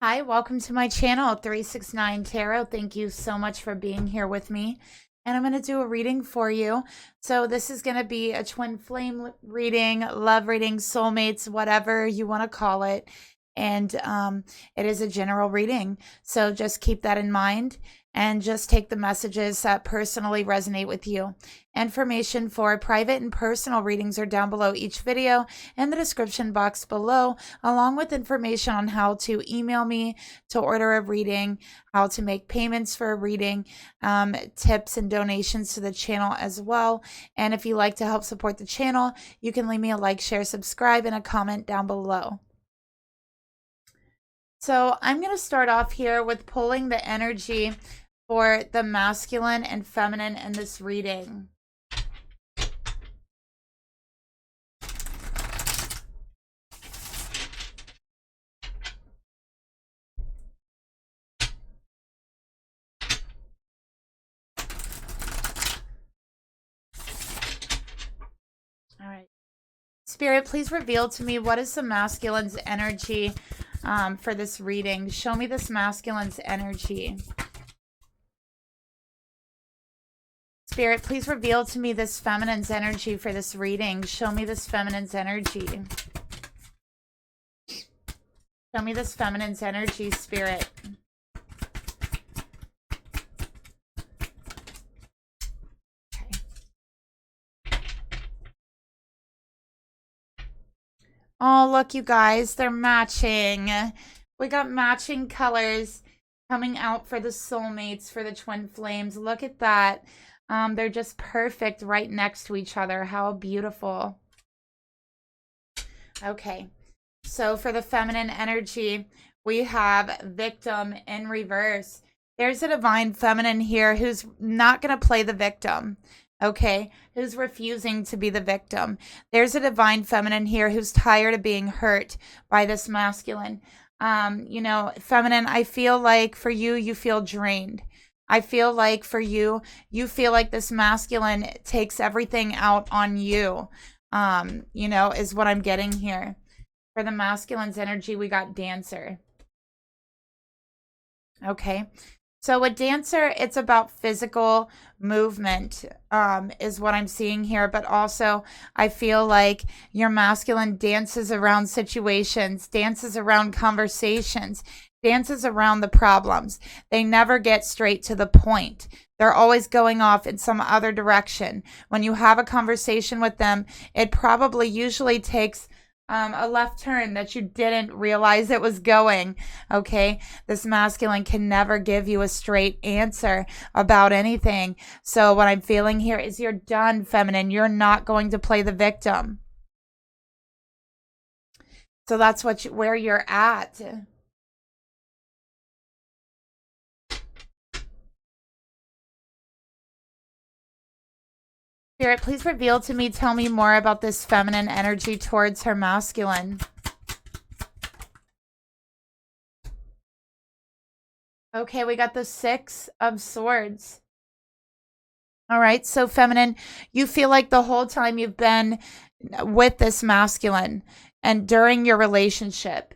Hi, welcome to my channel, 369 Tarot. Thank you so much for being here with me. And I'm going to do a reading for you. So this is going to be a twin flame reading, love reading, soulmates, whatever you want to call it. And it is a general reading. So just keep that in mind and just take the messages that personally resonate with you. Information for private and personal readings are down below each video in the description box below, along with information on how to email me to order a reading, how to make payments for a reading, tips and donations to the channel as well. And if you like to help support the channel, you can leave me a like, share, subscribe, and a comment down below. So I'm going to start off here with pulling the energy for the masculine and feminine in this reading. All right. Spirit, please reveal to me what is the masculine's energy for this reading. Show me this masculine's energy. Spirit, please reveal to me this feminine's energy for this reading. Show me this feminine's energy. Show me this feminine's energy, Spirit. Oh, look, you guys, they're matching. We got matching colors coming out for the soulmates, for the twin flames. Look at that. They're just perfect right next to each other. How beautiful. Okay, so for the feminine energy, we have victim in reverse. There's a divine feminine here who's not going to play the victim. Okay, who's refusing to be the victim. There's a divine feminine here who's tired of being hurt by this masculine. You know, feminine, I feel like for you, you feel drained. I feel like for you, you feel like this masculine takes everything out on you, you know, is what I'm getting here. For the masculine's energy, we got Dancer. Okay. So a Dancer, it's about physical movement, is what I'm seeing here. But also, I feel like your masculine dances around situations, dances around conversations, dances around the problems. They never get straight to the point. They're always going off in some other direction. When you have a conversation with them, it probably usually takes a left turn that you didn't realize it was going. Okay, this masculine can never give you a straight answer about anything. So what I'm feeling here is you're done, feminine. You're not going to play the victim. So that's where you're at. Spirit, please reveal to me, tell me more about this feminine energy towards her masculine. Okay, we got the Six of Swords. All right, so feminine, you feel like the whole time you've been with this masculine and during your relationship,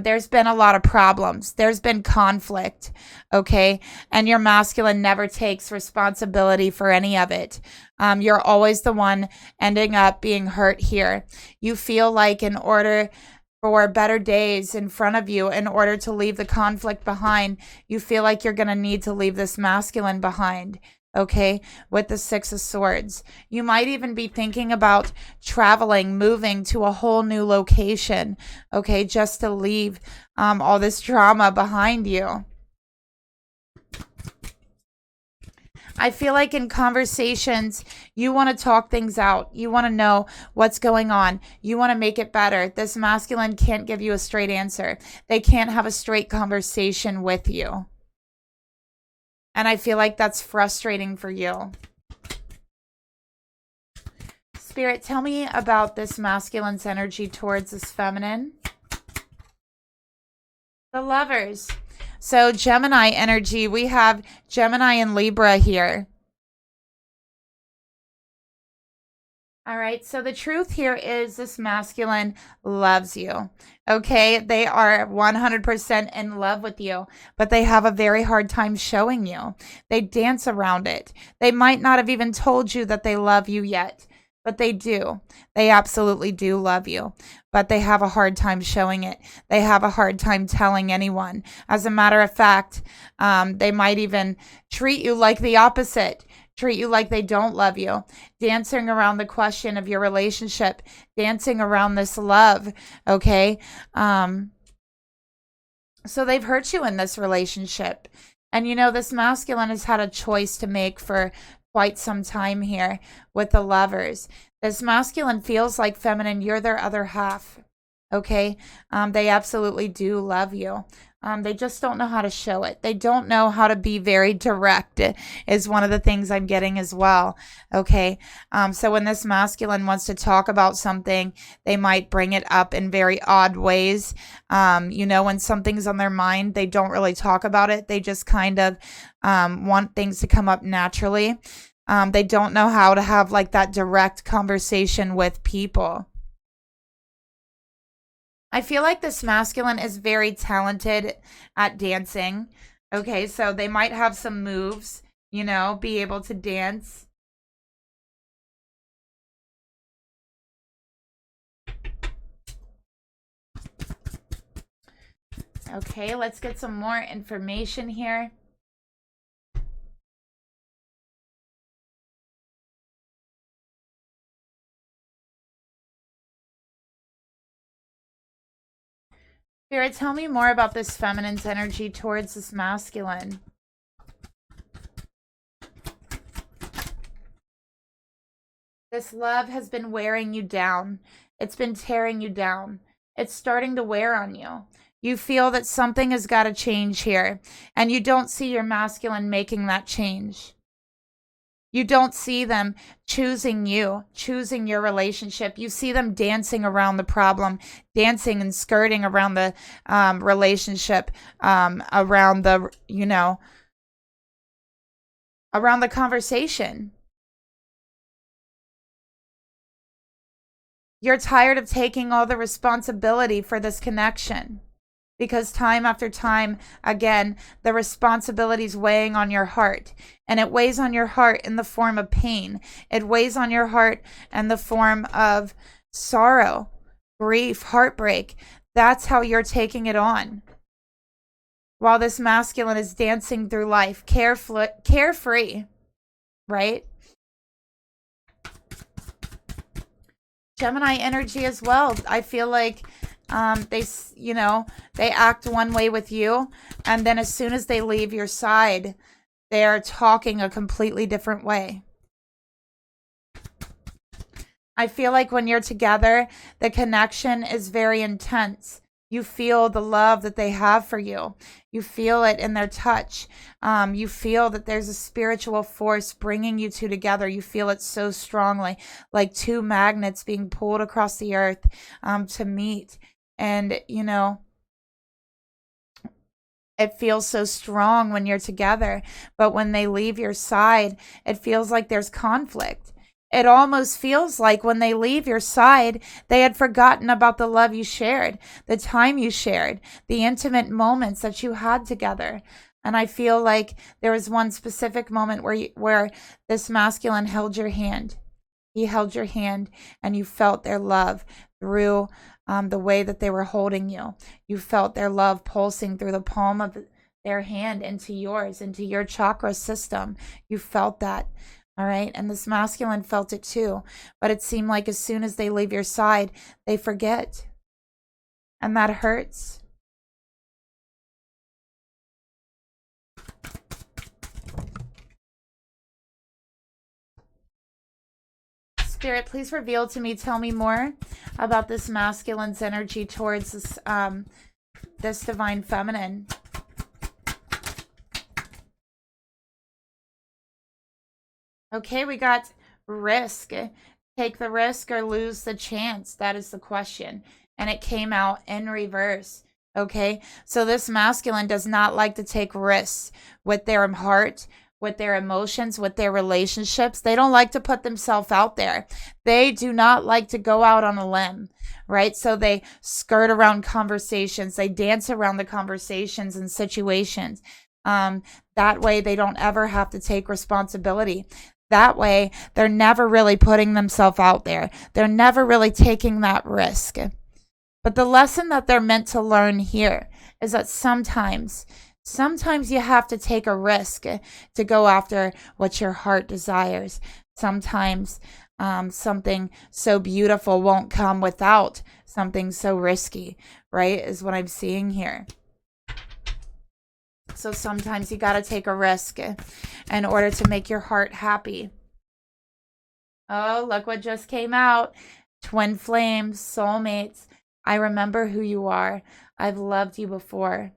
there's been a lot of problems. There's been conflict, okay? And your masculine never takes responsibility for any of it. You're always the one ending up being hurt here. You feel like in order for better days in front of you, in order to leave the conflict behind, you feel like you're going to need to leave this masculine behind. Okay, with the Six of Swords. You might even be thinking about traveling, moving to a whole new location, okay, just to leave all this drama behind you. I feel like in conversations, you want to talk things out. You want to know what's going on. You want to make it better. This masculine can't give you a straight answer. They can't have a straight conversation with you. And I feel like that's frustrating for you. Spirit, tell me about this masculine's energy towards this feminine. The Lovers. So Gemini energy, we have Gemini and Libra here. All right, so the truth here is this masculine loves you. Okay, they are 100% in love with you, but they have a very hard time showing you. They dance around it. They might not have even told you that they love you yet, but they do. They absolutely do love you, but they have a hard time showing it. They have a hard time telling anyone. As a matter of fact, they might even treat you like the opposite. Treat you like they don't love you, dancing around the question of your relationship, dancing around this love, okay? So they've hurt you in this relationship. And you know, this masculine has had a choice to make for quite some time here with the lovers. This masculine feels like, feminine, you're their other half, okay? They absolutely do love you. They just don't know how to show it. They don't know how to be very direct, is one of the things I'm getting as well. Okay. So when this masculine wants to talk about something, they might bring it up in very odd ways. You know, when something's on their mind, they don't really talk about it. They just kind of want things to come up naturally. They don't know how to have like that direct conversation with people. I feel like this masculine is very talented at dancing. Okay, so they might have some moves, you know, be able to dance. Okay, let's get some more information here. Spirit, tell me more about this feminine's energy towards this masculine. This love has been wearing you down. It's been tearing you down. It's starting to wear on you. You feel that something has got to change here, and you don't see your masculine making that change. You don't see them choosing you, choosing your relationship. You see them dancing around the problem, dancing and skirting around the relationship, around the, you know, around the conversation. You're tired of taking all the responsibility for this connection. Because time after time, again, the responsibility's weighing on your heart. And it weighs on your heart in the form of pain. It weighs on your heart in the form of sorrow, grief, heartbreak. That's how you're taking it on. While this masculine is dancing through life, carefree, right? Gemini energy as well. I feel like they act one way with you, and then as soon as they leave your side, they're talking a completely different way. I feel like when you're together, the connection is very intense. You feel the love that they have for you. You feel it in their touch. You feel that there's a spiritual force bringing you two together. You feel it so strongly, like two magnets being pulled across the earth to meet. And, you know, it feels so strong when you're together. But when they leave your side, it feels like there's conflict. It almost feels like when they leave your side, they had forgotten about the love you shared, the time you shared, the intimate moments that you had together. And I feel like there was one specific moment where this masculine held your hand. He held your hand, and you felt their love through the way that they were holding you. You felt their love pulsing through the palm of their hand into yours, into your chakra system. You felt that. All right. And this masculine felt it too. But it seemed like as soon as they leave your side, they forget. And that hurts. Spirit, please reveal to me, tell me more about this masculine's energy towards this divine feminine. Okay, we got risk. Take the risk or lose the chance. That is the question. And it came out in reverse. Okay, so this masculine does not like to take risks with their heart, with their emotions, with their relationships. They don't like to put themselves out there. They do not like to go out on a limb, right? So they skirt around conversations. They dance around the conversations and situations. That way they don't ever have to take responsibility. That way they're never really putting themselves out there. They're never really taking that risk. But the lesson that they're meant to learn here is that sometimes you have to take a risk to go after what your heart desires. Sometimes something so beautiful won't come without something so risky, right? Is what I'm seeing here. So sometimes you got to take a risk in order to make your heart happy. Oh, look what just came out. Twin flames, soulmates. I remember who you are. I've loved you before.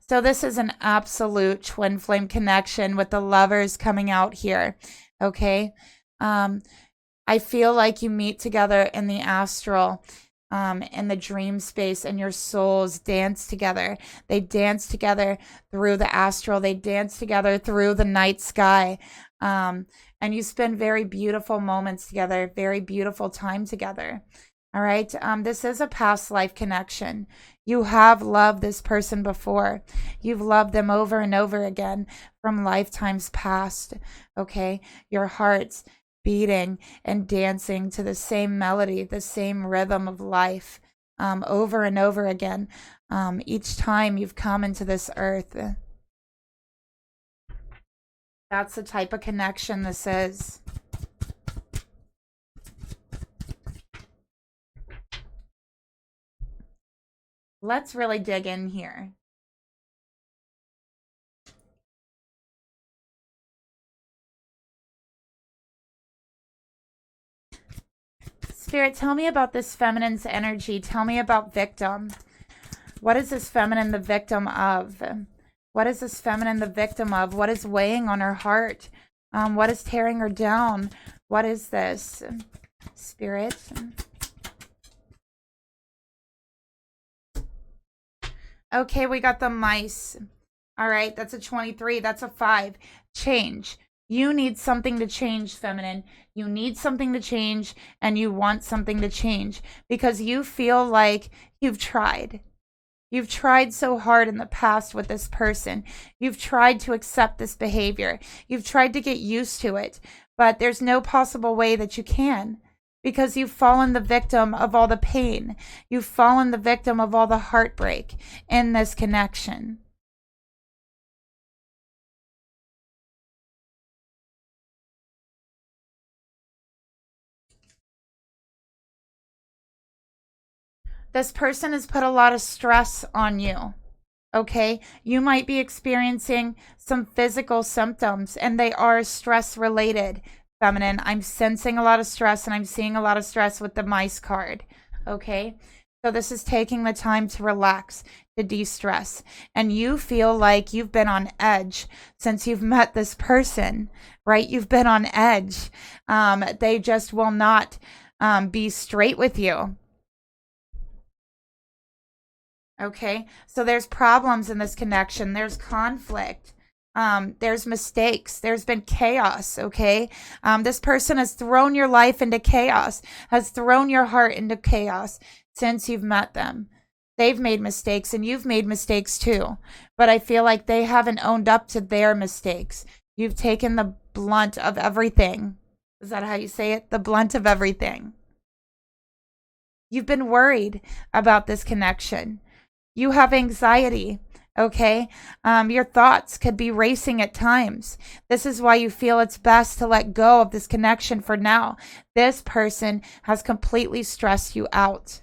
So this is an absolute twin flame connection with the lovers coming out here. Okay. I feel like you meet together in the astral, in the dream space, and your souls dance together. They dance together through the astral. They dance together through the night sky. And you spend very beautiful moments together, very beautiful time together. All right. This is a past life connection. You have loved this person before. You've loved them over and over again from lifetimes past. Okay. Your hearts beating and dancing to the same melody, the same rhythm of life, over and over again. Each time you've come into this earth. That's the type of connection this is. Let's really dig in here. Spirit, tell me about this feminine's energy. Tell me about victim. What is this feminine the victim of? What is this feminine the victim of? What is weighing on her heart? What is tearing her down? What is this? Spirit. Okay, we got the mice. All right, that's a 23. That's a 5. Change. You need something to change, feminine. You need something to change, and you want something to change because you feel like you've tried. You've tried so hard in the past with this person. You've tried to accept this behavior. You've tried to get used to it, but there's no possible way that you can because you've fallen the victim of all the pain. You've fallen the victim of all the heartbreak in this connection. This person has put a lot of stress on you. Okay, you might be experiencing some physical symptoms and they are stress related, feminine. I'm sensing a lot of stress and I'm seeing a lot of stress with the mice card. Okay, so this is taking the time to relax, to de-stress, and you feel like you've been on edge since you've met this person, right? You've been on edge. They just will not be straight with you. Okay, so there's problems in this connection. There's conflict. There's mistakes. There's been chaos. Okay, this person has thrown your life into chaos, has thrown your heart into chaos since you've met them. They've made mistakes and you've made mistakes too. But I feel like they haven't owned up to their mistakes. You've taken the blunt of everything. Is that how you say it? The blunt of everything. You've been worried about this connection. You have anxiety, okay? Your thoughts could be racing at times. This is why you feel it's best to let go of this connection for now. This person has completely stressed you out.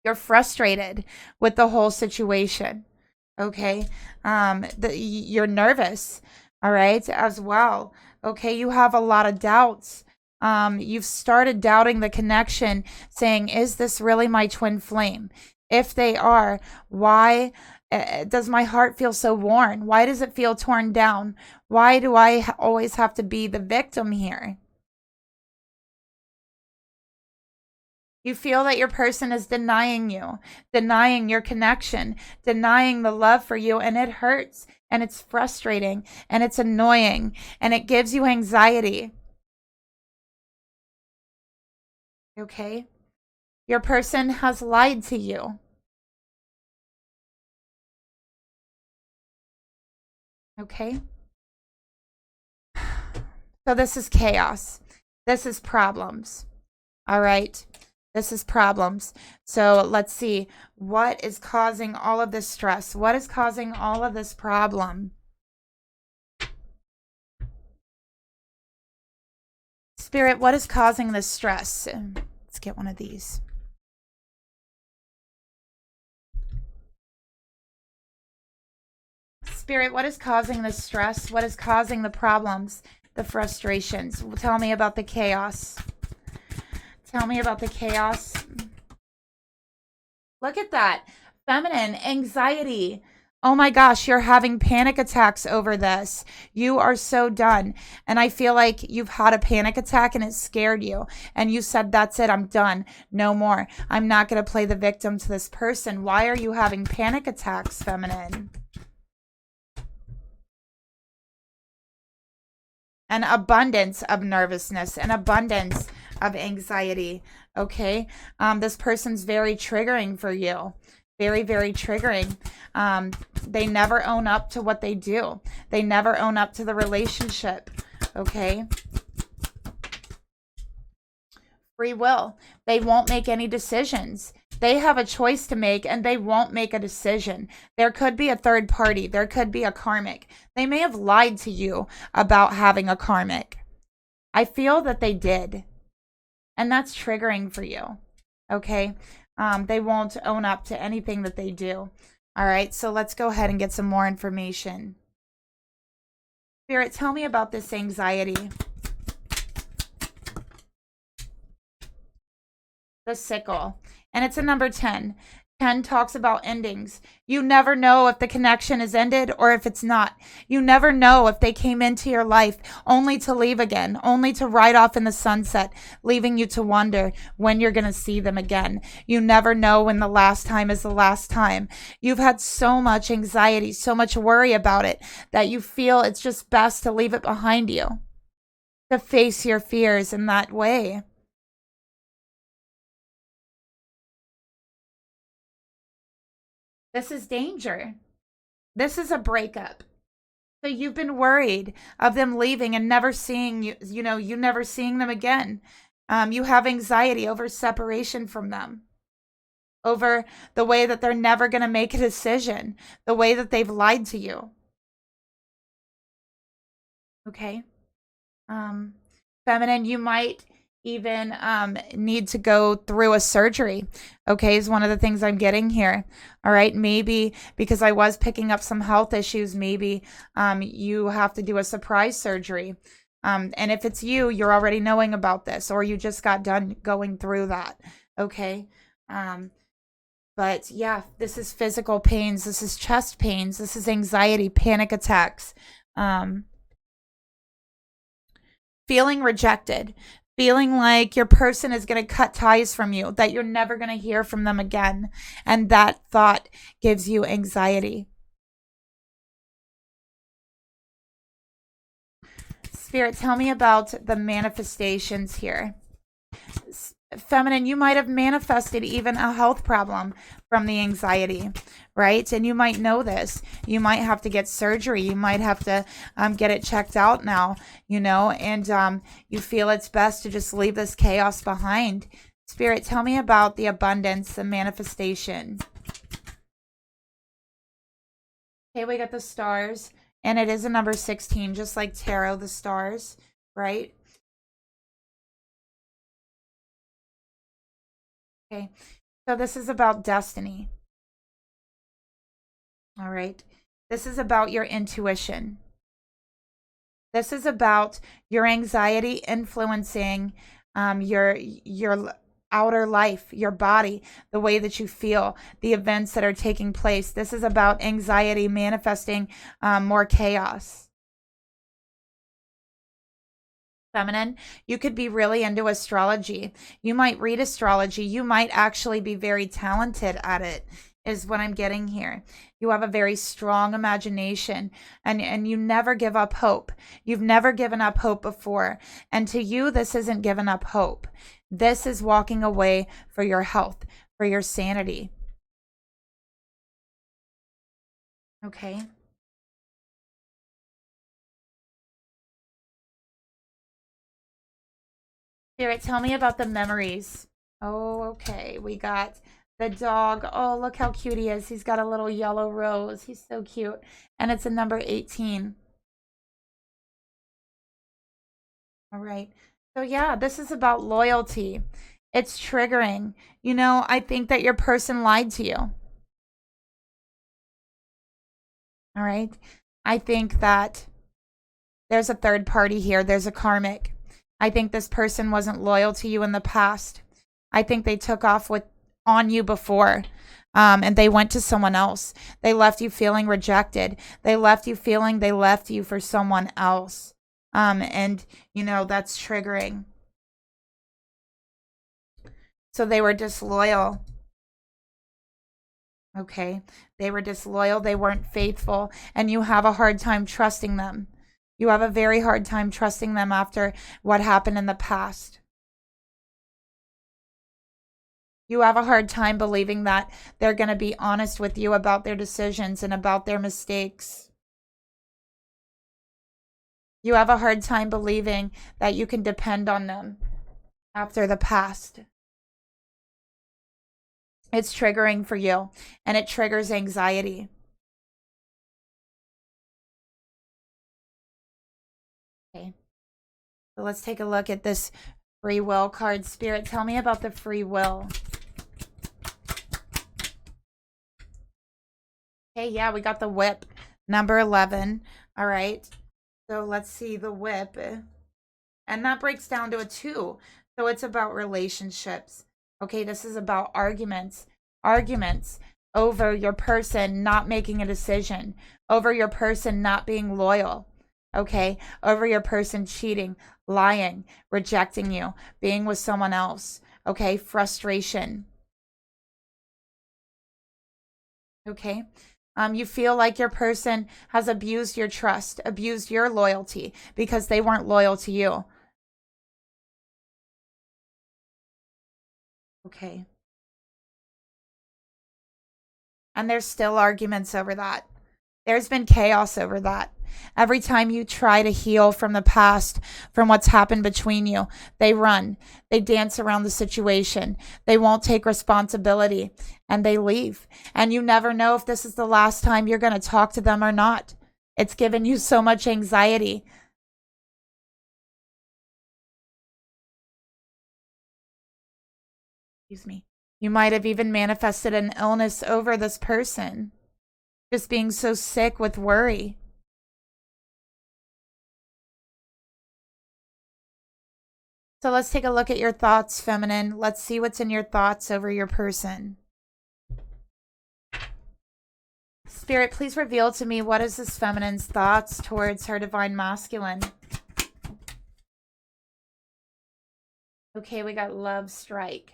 You're frustrated with the whole situation, okay? You're nervous, all right, as well. Okay, you have a lot of doubts. You've started doubting the connection, saying, is this really my twin flame? If they are, why does my heart feel so worn? Why does it feel torn down? Why do I always have to be the victim here? You feel that your person is denying you, denying your connection, denying the love for you, and it hurts, and it's frustrating, and it's annoying, and it gives you anxiety. Okay? Your person has lied to you. Okay? So this is chaos. This is problems. All right? This is problems. So let's see. What is causing all of this stress? What is causing all of this problem? Spirit, what is causing this stress? Let's get one of these. Spirit, what is causing the stress? What is causing the problems, the frustrations? Tell me about the chaos. Tell me about the chaos. Look at that. Feminine, anxiety. Oh my gosh, you're having panic attacks over this. You are so done. And I feel like you've had a panic attack and it scared you. And you said, that's it, I'm done. No more. I'm not going to play the victim to this person. Why are you having panic attacks, feminine? An abundance of nervousness, an abundance of anxiety. Okay. This person's very triggering for you. Very, very triggering. They never own up to what they do. They never own up to the relationship. Okay. Free will. They won't make any decisions. They have a choice to make and they won't make a decision. There could be a third party. There could be a karmic. They may have lied to you about having a karmic. I feel that they did. And that's triggering for you. Okay. They won't own up to anything that they do. All right. So let's go ahead and get some more information. Spirit, tell me about this anxiety. The sickle. And it's a number 10. 10 talks about endings. You never know if the connection is ended or if it's not. You never know if they came into your life only to leave again, only to ride off in the sunset, leaving you to wonder when you're going to see them again. You never know when the last time is the last time. You've had so much anxiety, so much worry about it that you feel it's just best to leave it behind you, to face your fears in that way. This is danger. This is a breakup. So you've been worried of them leaving and never seeing you, you never seeing them again. You have anxiety over separation from them, over the way that they're never going to make a decision, the way that they've lied to you. Okay. Feminine, you might even need to go through a surgery. Okay, is one of the things I'm getting here. All right, maybe because I was picking up some health issues, maybe you have to do a surprise surgery. And if it's you, you're already knowing about this, or you just got done going through that. Okay. But yeah, this is physical pains. This is chest pains. This is anxiety, panic attacks. Feeling rejected. Feeling like your person is going to cut ties from you, that you're never going to hear from them again. And that thought gives you anxiety. Spirit, tell me about the manifestations here. Feminine, you might have manifested even a health problem from the anxiety, right? And you might know this. You might have to get surgery. You might have to get it checked out now, and you feel it's best to just leave this chaos behind. Spirit, tell me about the abundance, the manifestation. Okay, we got the stars, and it is a number 16, just like tarot, the stars, right? Okay, so this is about destiny. All right, this is about your intuition. This is about your anxiety influencing your outer life, your body, the way that you feel, the events that are taking place. This is about anxiety manifesting more chaos. feminine, you could be really into astrology. You might read astrology. You might actually be very talented at it, is what I'm getting here. You have a very strong imagination, and you never give up hope. You've never given up hope before. And to you, this isn't giving up hope. This is walking away for your health, for your sanity. Okay. Spirit, tell me about the memories. Oh, okay. We got the dog. Oh, look how cute he is. He's got a little yellow rose. He's so cute. And it's a number 18. All right. So yeah, this is about loyalty. It's triggering. You know, I think that your person lied to you. All right. I think that there's a third party here. There's a karmic. I think this person wasn't loyal to you in the past. I think they took off on you before, and they went to someone else. They left you feeling rejected. They left you feeling they left you for someone else. And, you know, that's triggering. So they were disloyal. Okay. They were disloyal. They weren't faithful. And you have a hard time trusting them. You have a very hard time trusting them after what happened in the past. You have a hard time believing that they're going to be honest with you about their decisions and about their mistakes. You have a hard time believing that you can depend on them after the past. It's triggering for you, and it triggers anxiety. Okay. So let's take a look at this free will card. Spirit, tell me about the free will. Okay, yeah, we got the whip. Number 11. All right. So let's see the whip. And that breaks down to a 2. So it's about relationships. Okay, this is about arguments. Arguments over your person not making a decision. Over your person not being loyal. Okay, over your person cheating, lying, rejecting you, being with someone else. Okay, frustration. Okay. You feel like your person has abused your trust, abused your loyalty because they weren't loyal to you. Okay. And there's still arguments over that. There's been chaos over that. Every time you try to heal from the past, from what's happened between you, they run. They dance around the situation. They won't take responsibility, and they leave. And you never know if this is the last time you're going to talk to them or not. It's given you so much anxiety. Excuse me. You might have even manifested an illness over this person. Just being so sick with worry. So let's take a look at your thoughts, feminine. Let's see what's in your thoughts over your person. Spirit, please reveal to me what is this feminine's thoughts towards her divine masculine. Okay, we got love strike.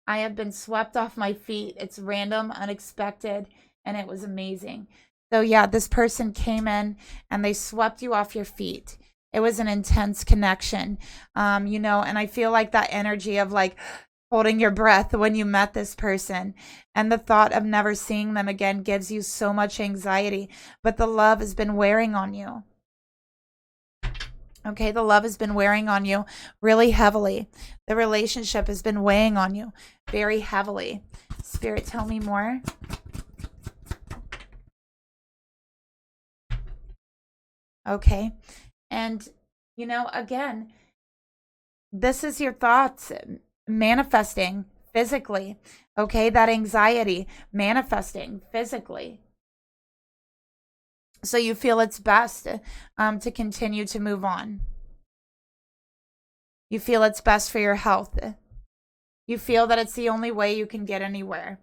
I have been swept off my feet. It's random, unexpected, and it was amazing. So yeah, this person came in and they swept you off your feet. It was an intense connection, you know, and I feel like that energy of like holding your breath when you met this person, and the thought of never seeing them again gives you so much anxiety, but the love has been wearing on you. Okay, the love has been wearing on you really heavily. The relationship has been weighing on you very heavily. Spirit, tell me more. Okay. And, you know, again, this is your thoughts manifesting physically. Okay, that anxiety manifesting physically. So you feel it's best to continue to move on. You feel it's best for your health. You feel that it's the only way you can get anywhere.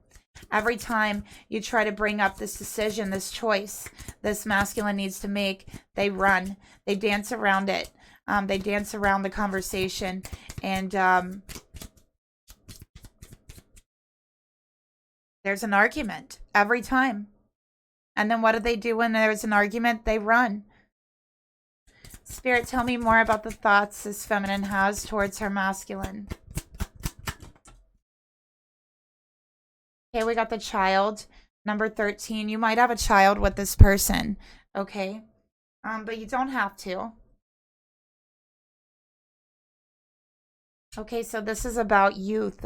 Every time you try to bring up this decision, this choice, this masculine needs to make, they run. They dance around it. They dance around the conversation, and there's an argument every time. And then what do they do when there's an argument? They run. Spirit, tell me more about the thoughts this feminine has towards her masculine. Okay, we got the child. Number 13. You might have a child with this person. Okay. But you don't have to. Okay, so this is about youth,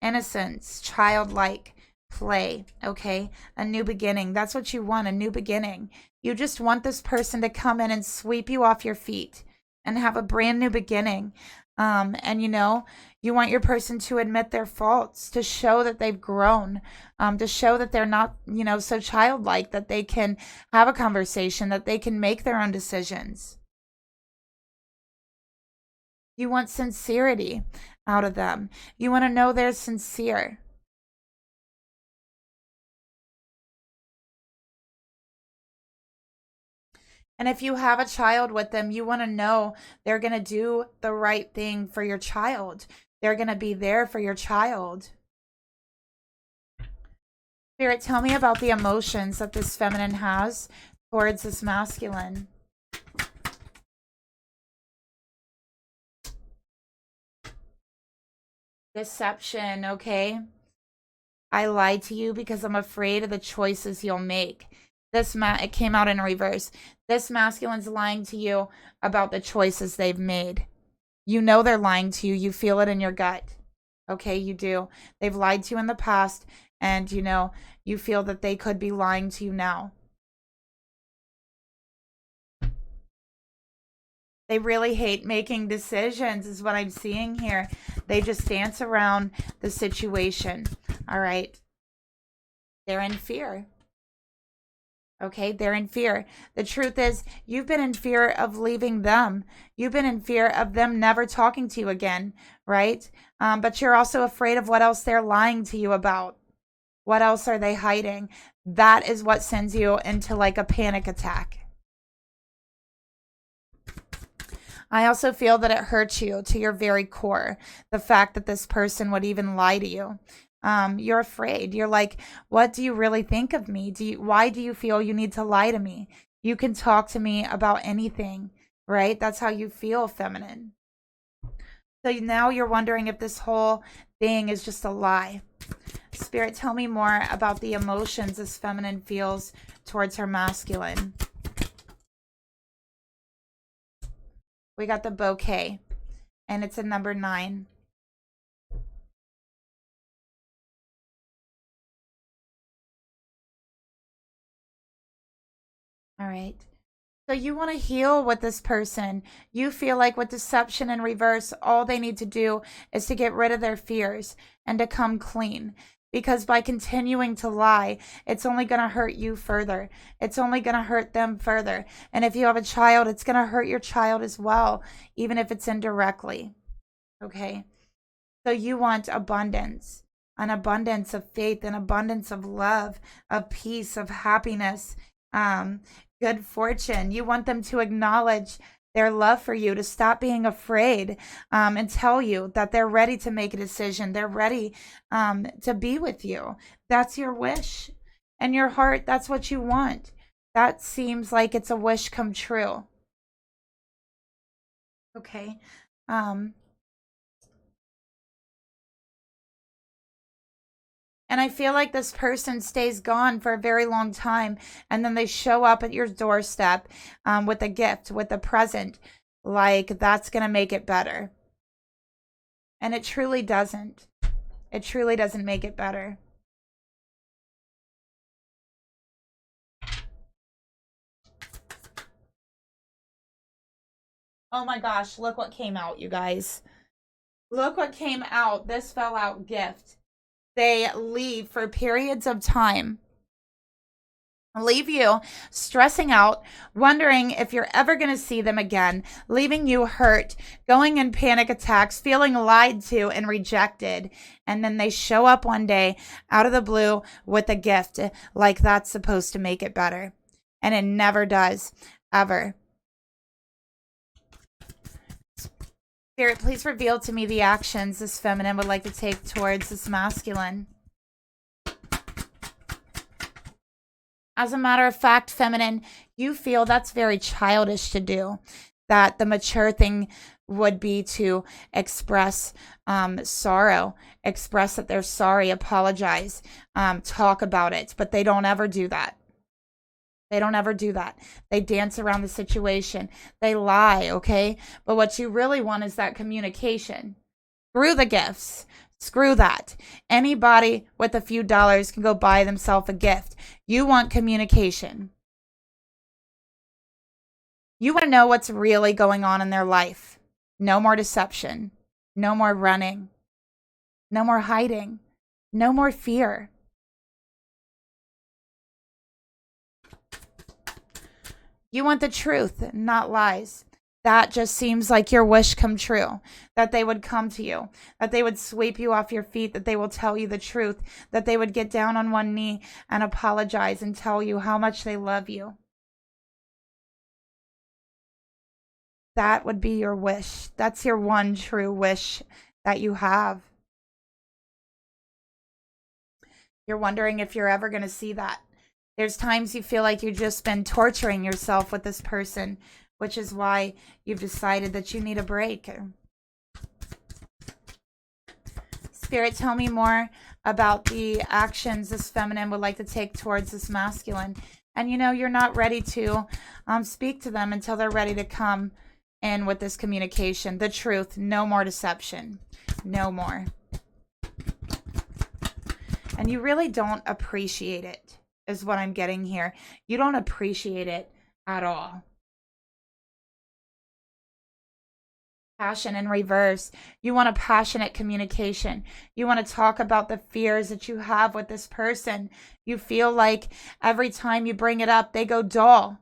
innocence, childlike play. Okay, a new beginning. That's what you want, a new beginning. You just want this person to come in and sweep you off your feet and have a brand new beginning. And you know, you want your person to admit their faults, to show that they've grown, to show that they're not, you know, so childlike, that they can have a conversation, that they can make their own decisions. You want sincerity out of them. You want to know they're sincere. And if you have a child with them, you want to know they're going to do the right thing for your child. They're going to be there for your child. Spirit, tell me about the emotions that this feminine has towards this masculine. Deception, okay? I lied to you because I'm afraid of the choices you'll make. It came out in reverse. This masculine's lying to you about the choices they've made. You know they're lying to you. You feel it in your gut. Okay, you do. They've lied to you in the past, and you know, you feel that they could be lying to you now. They really hate making decisions is what I'm seeing here. They just dance around the situation. All right. They're in fear. Okay, they're in fear. The truth is, you've been in fear of leaving them. You've been in fear of them never talking to you again, right? But you're also afraid of what else they're lying to you about. What else are they hiding? That is what sends you into like a panic attack. I also feel that it hurts you to your very core, the fact that this person would even lie to you. You're afraid. You're like, what do you really think of me? Why do you feel you need to lie to me? You can talk to me about anything, right? That's how you feel, feminine. So now you're wondering if this whole thing is just a lie. Spirit, tell me more about the emotions this feminine feels towards her masculine. We got the bouquet, and it's a number 9. All right. So you want to heal with this person. You feel like with deception in reverse, all they need to do is to get rid of their fears and to come clean. Because by continuing to lie, it's only going to hurt you further. It's only going to hurt them further. And if you have a child, it's going to hurt your child as well, even if it's indirectly. Okay? So you want abundance, an abundance of faith, an abundance of love, of peace, of happiness, good fortune. You want them to acknowledge their love for you, to stop being afraid, and tell you that they're ready to make a decision. They're ready to be with you. That's your wish. And your heart, that's what you want. That seems like it's a wish come true. Okay. And I feel like this person stays gone for a very long time, and then they show up at your doorstep with a gift, with a present, like that's going to make it better. And it truly doesn't. It truly doesn't make it better. Oh my gosh, look what came out, you guys. Look what came out. This fell out gift. They leave for periods of time. Leave you stressing out, wondering if you're ever going to see them again, leaving you hurt, going in panic attacks, feeling lied to and rejected. And then they show up one day out of the blue with a gift, like that's supposed to make it better. And it never does, ever. Spirit, please reveal to me the actions this feminine would like to take towards this masculine. As a matter of fact, feminine, you feel that's very childish to do. That the mature thing would be to express sorrow, express that they're sorry, apologize, talk about it. But they don't ever do that. They don't ever do that. They dance around the situation. They lie, okay? But what you really want is that communication. Screw the gifts. Screw that. Anybody with a few dollars can go buy themselves a gift. You want communication. You want to know what's really going on in their life. No more deception. No more running. No more hiding. No more fear. You want the truth, not lies. That just seems like your wish come true. That they would come to you. That they would sweep you off your feet. That they will tell you the truth. That they would get down on one knee and apologize and tell you how much they love you. That would be your wish. That's your one true wish that you have. You're wondering if you're ever going to see that. There's times you feel like you've just been torturing yourself with this person, which is why you've decided that you need a break. Spirit, tell me more about the actions this feminine would like to take towards this masculine. And you know, you're not ready to speak to them until they're ready to come in with this communication. The truth, no more deception, no more. And you really don't appreciate it, is what I'm getting here. You don't appreciate it at all. Passion in reverse. You want a passionate communication. You want to talk about the fears that you have with this person. You feel like every time you bring it up, they go dull.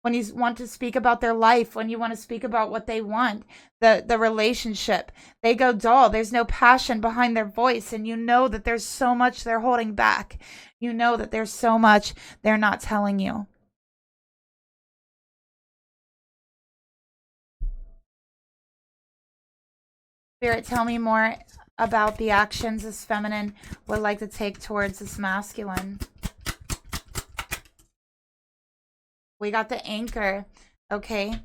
When you want to speak about their life, when you want to speak about what they want, the relationship, they go dull. There's no passion behind their voice, and you know that there's so much they're holding back. You know that there's so much they're not telling you. Spirit, tell me more about the actions this feminine would like to take towards this masculine. We got the anchor, okay?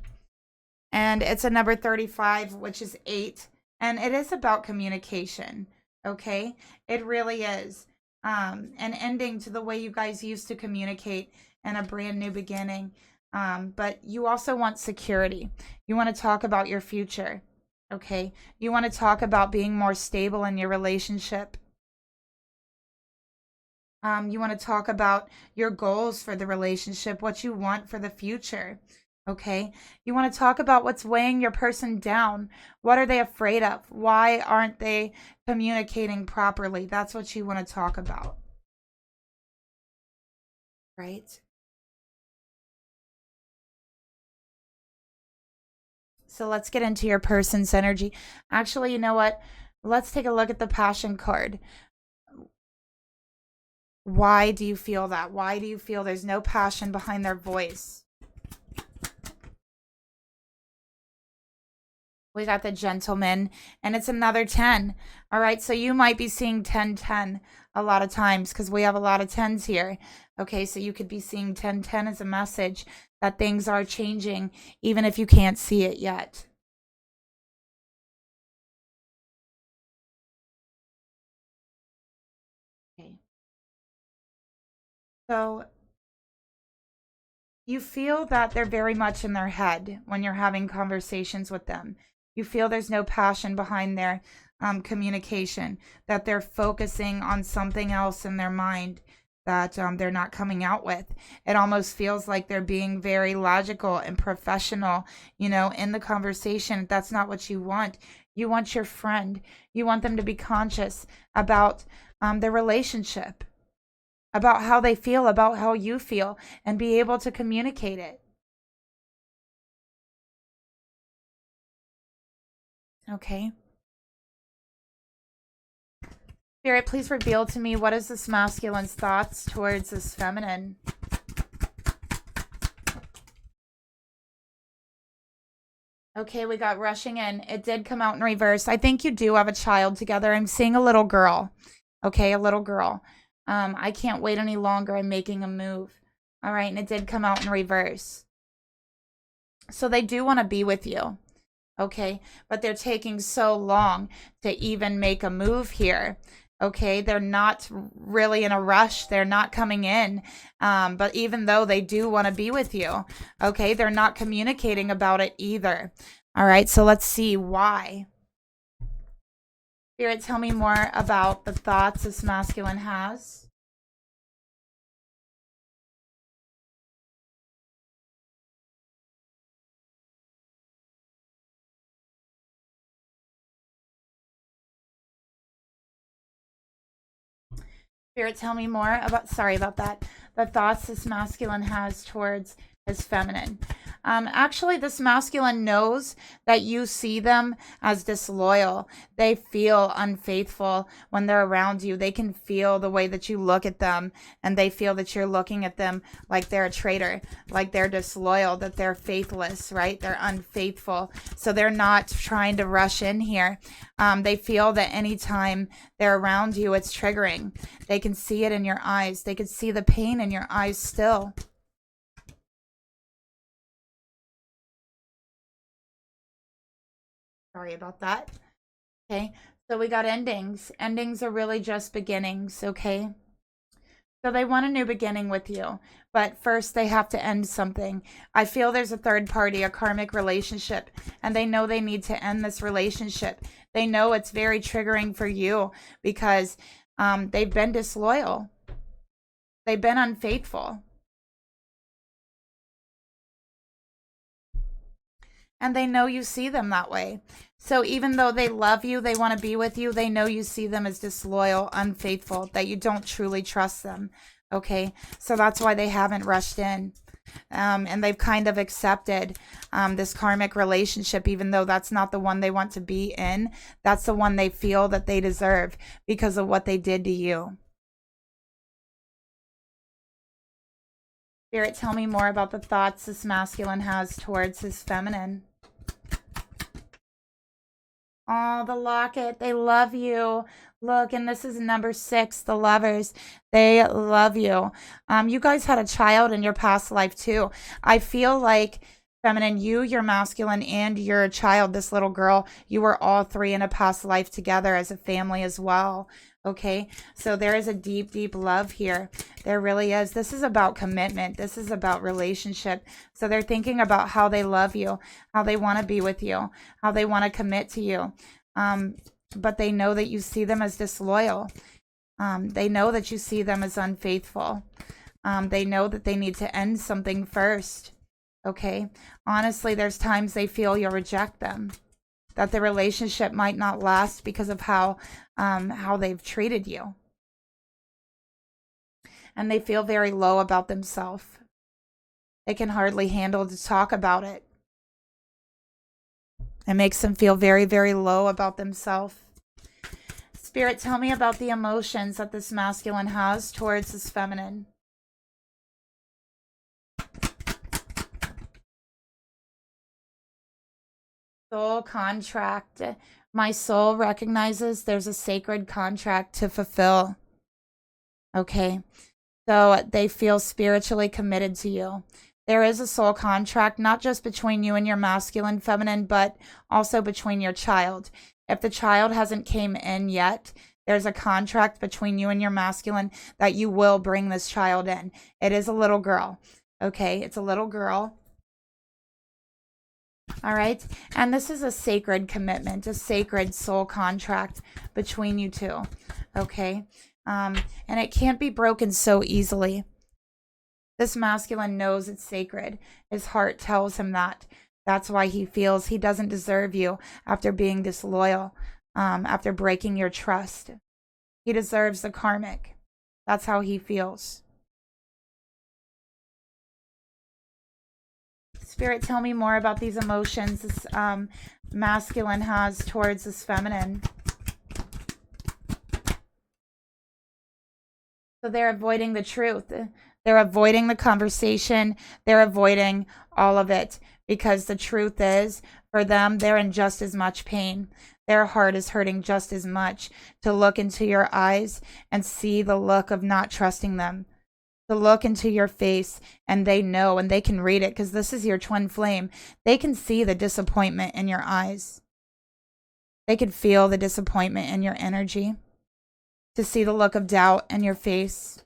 And it's a number 35, which is 8. And it is about communication, okay? It really is. An ending to the way you guys used to communicate and a brand new beginning. But you also want security. You want to talk about your future, okay? You want to talk about being more stable in your relationship. You want to talk about your goals for the relationship, what you want for the future, okay? You want to talk about what's weighing your person down. What are they afraid of? Why aren't they communicating properly? That's what you want to talk about, right? So let's get into your person's energy. Actually, you know what? Let's take a look at the passion card. Why do you feel that? Why do you feel there's no passion behind their voice? We got the gentleman, and it's another 10. All right, so you might be seeing 10-10 a lot of times because we have a lot of 10s here. Okay, so you could be seeing 10-10 as a message that things are changing, even if you can't see it yet. Okay. So you feel that they're very much in their head when you're having conversations with them. You feel there's no passion behind their communication, that they're focusing on something else in their mind that they're not coming out with. It almost feels like they're being very logical and professional, you know, in the conversation. That's not what you want. You want your friend. You want them to be conscious about the relationship, about how they feel, about how you feel, and be able to communicate it. Okay. Spirit, please reveal to me what is this masculine's thoughts towards this feminine. Okay, we got rushing in. It did come out in reverse. I think you do have a child together. I'm seeing a little girl. Okay, a little girl. I can't wait any longer. I'm making a move. All right, and it did come out in reverse. So they do want to be with you. Okay, but they're taking so long to even make a move here. Okay, they're not really in a rush. They're not coming in. But even though they do want to be with you, okay, they're not communicating about it either. All right, so let's see why. Spirit, tell me more about the thoughts this masculine has. Spirit, tell me more about, sorry about that, the thoughts this masculine has towards his feminine. Actually, this masculine knows that you see them as disloyal. They feel unfaithful when they're around you. They can feel the way that you look at them, and they feel that you're looking at them like they're a traitor, like they're disloyal, that they're faithless, right? They're unfaithful. So they're not trying to rush in here. They feel that anytime they're around you, it's triggering. They can see it in your eyes. They can see the pain in your eyes still. Sorry about that. Okay, so we got endings. Endings are really just beginnings, okay? So they want a new beginning with you, but first they have to end something. I feel there's a third party, a karmic relationship, and they know they need to end this relationship. They know it's very triggering for you because they've been disloyal. They've been unfaithful. And they know you see them that way. So even though they love you, they want to be with you, they know you see them as disloyal, unfaithful, that you don't truly trust them. Okay, so that's why they haven't rushed in. And they've kind of accepted this karmic relationship, even though that's not the one they want to be in. That's the one they feel that they deserve because of what they did to you. Spirit, tell me more about the thoughts this masculine has towards his feminine. Oh, the locket. They love you. Look, and this is number 6, the lovers. They love you. You guys had a child in your past life too. I feel like feminine, you, your masculine, and your child, this little girl, you were all 3 in a past life together as a family as well. Okay, so there is a deep, deep love here. There really is. This is about commitment. This is about relationship. So they're thinking about how they love you, how they want to be with you, how they want to commit to you. But they know that you see them as disloyal. They know that you see them as unfaithful. They know that they need to end something first. Okay, honestly, there's times they feel you'll reject them, that the relationship might not last because of how they've treated you. And they feel very low about themselves. They can hardly handle to talk about it. It makes them feel very, very low about themselves. Spirit, tell me about the emotions that this masculine has towards this feminine. Soul contract. My soul recognizes there's a sacred contract to fulfill. Okay, so they feel spiritually committed to you. There is a soul contract, not just between you and your masculine feminine, but also between your child. If the child hasn't came in yet, there's a contract between you and your masculine that you will bring this child in. It is a little girl. Okay, it's a little girl. All right, and this is a sacred commitment, a sacred soul contract between you two. Okay, and it can't be broken so easily. This masculine knows it's sacred. His heart tells him that. That's why he feels he doesn't deserve you after being disloyal, after breaking your trust. He deserves the karmic. That's how he feels. Spirit, tell me more about these emotions this masculine has towards this feminine. So they're avoiding the truth. They're avoiding the conversation. They're avoiding all of it because the truth is, for them, they're in just as much pain. Their heart is hurting just as much to look into your eyes and see the look of not trusting them. To look into your face, and they know, and they can read it because this is your twin flame. They can see the disappointment in your eyes. They can feel the disappointment in your energy. To see the look of doubt in your face.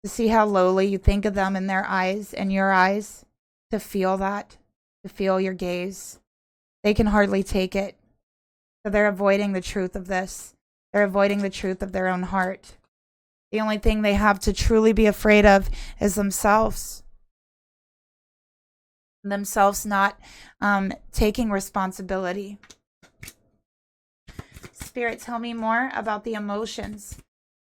To see how lowly you think of them in their eyes and your eyes. To feel that. To feel your gaze. They can hardly take it. So they're avoiding the truth of this. They're avoiding the truth of their own heart. The only thing they have to truly be afraid of is themselves. Themselves not taking responsibility. Spirit, tell me more about the emotions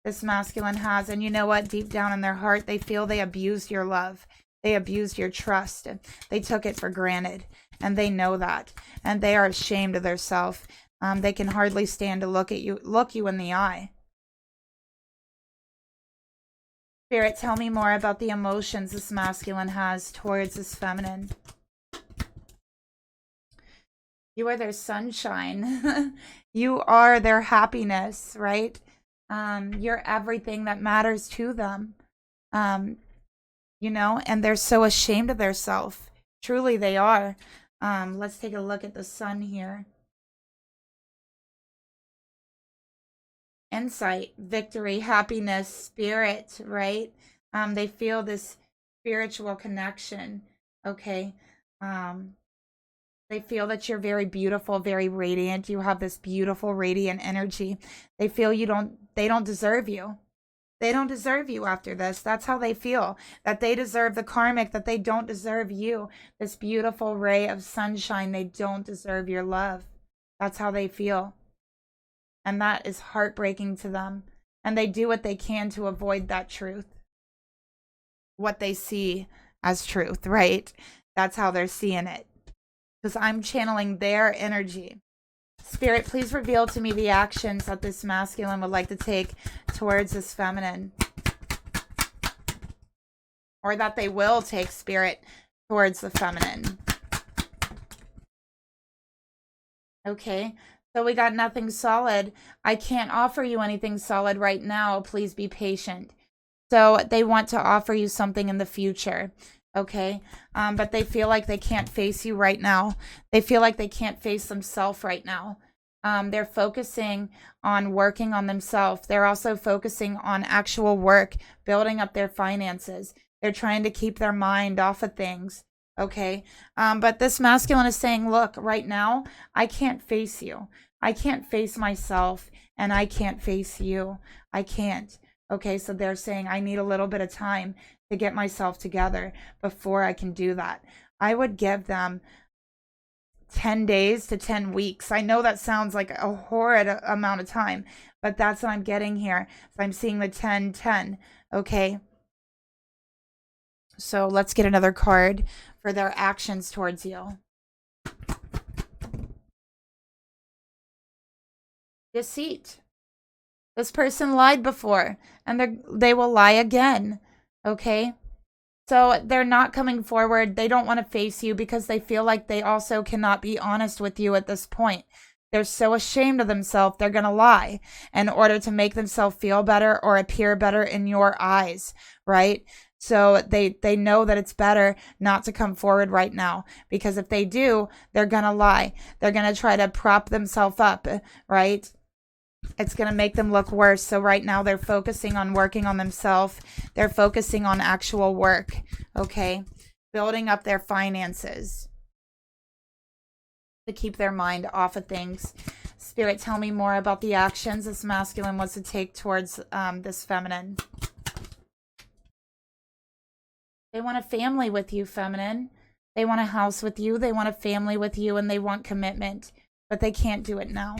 this masculine has. And you know what? Deep down in their heart, they feel they abused your love. They abused your trust. They took it for granted. And they know that. And they are ashamed of themselves. They can hardly stand to look you in the eye. Spirit, tell me more about the emotions this masculine has towards this feminine. You are their sunshine. You are their happiness, right? You're everything that matters to them. You know, and they're so ashamed of themselves. Truly, they are. Let's take a look at the sun here. Insight, victory, happiness, spirit, right? They feel this spiritual connection, okay? They feel that you're very beautiful, very radiant. You have this beautiful, radiant energy. They feel they don't deserve you. They don't deserve you after this. That's how they feel, that they deserve the karmic, that they don't deserve you. This beautiful ray of sunshine, they don't deserve your love. That's how they feel. And that is heartbreaking to them. And they do what they can to avoid that truth. What they see as truth, right? That's how they're seeing it. Because I'm channeling their energy. Spirit, please reveal to me the actions that this masculine would like to take towards this feminine. Or that they will take, Spirit, towards the feminine. Okay. So we got nothing solid. I can't offer you anything solid right now. Please be patient. So they want to offer you something in the future. Okay. But they feel like they can't face you right now. They feel like they can't face themselves right now. They're focusing on working on themselves. They're also focusing on actual work, building up their finances. They're trying to keep their mind off of things. Okay. But this masculine is saying, look, right now, I can't face you. I can't face myself, and I can't face you. I can't. Okay, so they're saying I need a little bit of time to get myself together before I can do that. I would give them 10 days to 10 weeks. I know that sounds like a horrid amount of time, but that's what I'm getting here. So I'm seeing the 10-10. Okay. So let's get another card for their actions towards you. Deceit. This person lied before, and they will lie again. Okay? So they're not coming forward. They don't want to face you because they feel like they also cannot be honest with you at this point. They're so ashamed of themselves, they're going to lie in order to make themselves feel better or appear better in your eyes, right? So they know that it's better not to come forward right now, because if they do, they're going to lie. They're going to try to prop themselves up, right? It's going to make them look worse. So right now they're focusing on working on themselves. They're focusing on actual work, okay? Building up their finances to keep their mind off of things. Spirit, tell me more about the actions this masculine wants to take towards this feminine. They want a family with you, feminine. They want a house with you. They want a family with you, and they want commitment, but they can't do it now.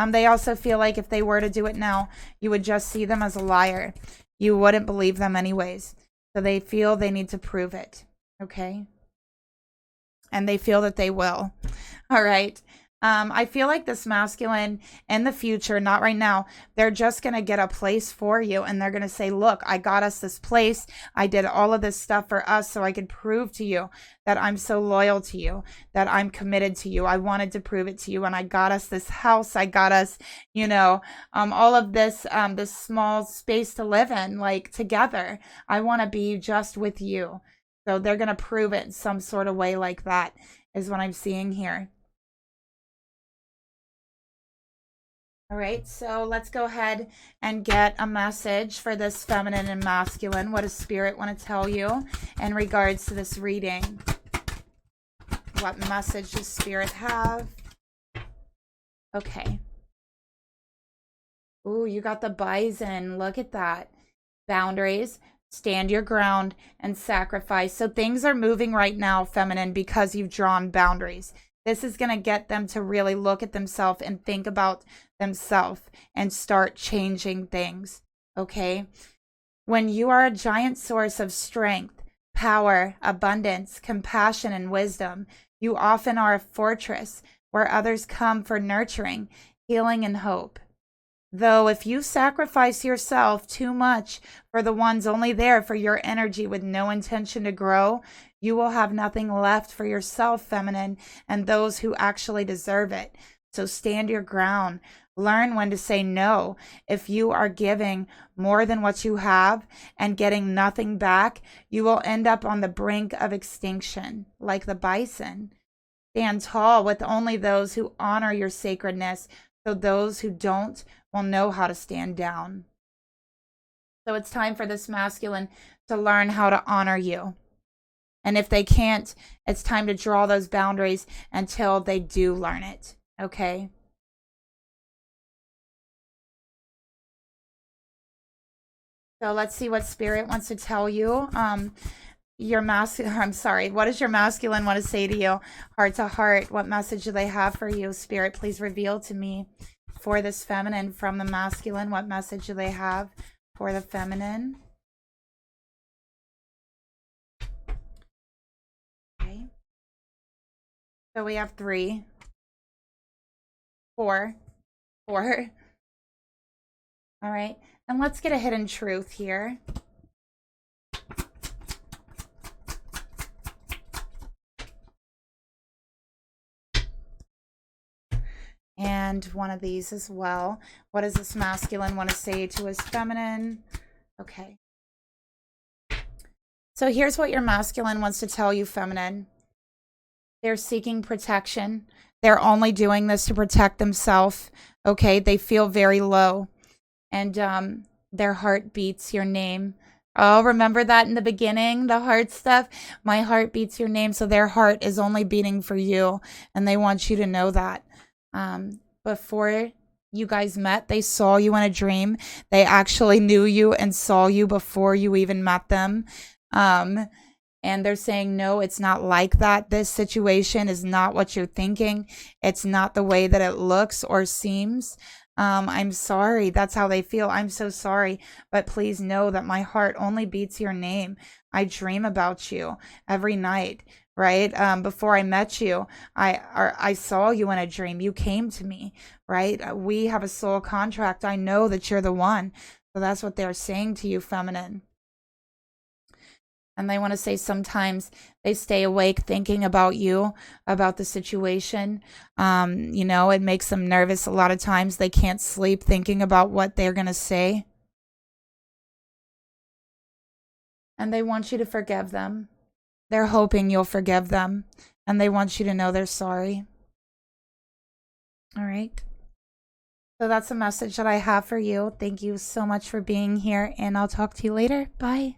They also feel like if they were to do it now, you would just see them as a liar. You wouldn't believe them anyways. So they feel they need to prove it. Okay? And they feel that they will. All right. I feel like this masculine in the future, not right now, they're just going to get a place for you. And they're going to say, look, I got us this place. I did all of this stuff for us so I could prove to you that I'm so loyal to you, that I'm committed to you. I wanted to prove it to you. And I got us this house. I got us, you know, all of this, this small space to live in, like together. I want to be just with you. So they're going to prove it in some sort of way like that is what I'm seeing here. All right, so let's go ahead and get a message for this feminine and masculine. What does Spirit want to tell you in regards to this reading? What message does Spirit have? Okay. Ooh, you got the bison. Look at that. Boundaries, stand your ground, and sacrifice. So things are moving right now, feminine, because you've drawn boundaries. This is going to get them to really look at themselves and think about themselves and start changing things, okay? When you are a giant source of strength, power, abundance, compassion, and wisdom, you often are a fortress where others come for nurturing, healing, and hope. Though if you sacrifice yourself too much for the ones only there for your energy with no intention to grow, you will have nothing left for yourself, feminine, and those who actually deserve it. So stand your ground. Learn when to say no. If you are giving more than what you have and getting nothing back, you will end up on the brink of extinction, like the bison. Stand tall with only those who honor your sacredness, so those who don't will know how to stand down. So it's time for this masculine to learn how to honor you. And if they can't, it's time to draw those boundaries until they do learn it. Okay? So let's see what Spirit wants to tell you. What does your masculine want to say to you? Heart to heart, what message do they have for you? Spirit, please reveal to me for this feminine from the masculine. What message do they have for the feminine? Okay. So we have 3, 4. All right. And let's get a hidden truth here. And one of these as well. What does this masculine want to say to his feminine? Okay. So here's what your masculine wants to tell you, feminine. They're seeking protection. They're only doing this to protect themselves. Okay, they feel very low. And their heart beats your name. Oh, remember that in the beginning, the heart stuff? My heart beats your name. So their heart is only beating for you. And they want you to know that. Before you guys met, they saw you in a dream. They actually knew you and saw you before you even met them. And they're saying, no, it's not like that. This situation is not what you're thinking. It's not the way that it looks or seems. I'm sorry. That's how they feel. I'm so sorry. But please know that my heart only beats your name. I dream about you every night, right? Before I met you, I saw you in a dream. You came to me, right? We have a soul contract. I know that you're the one. So that's what they're saying to you, feminine. And they want to say sometimes they stay awake thinking about you, about the situation. You know, it makes them nervous. A lot of times they can't sleep thinking about what they're going to say. And they want you to forgive them. They're hoping you'll forgive them. And they want you to know they're sorry. All right. So that's a message that I have for you. Thank you so much for being here. And I'll talk to you later. Bye.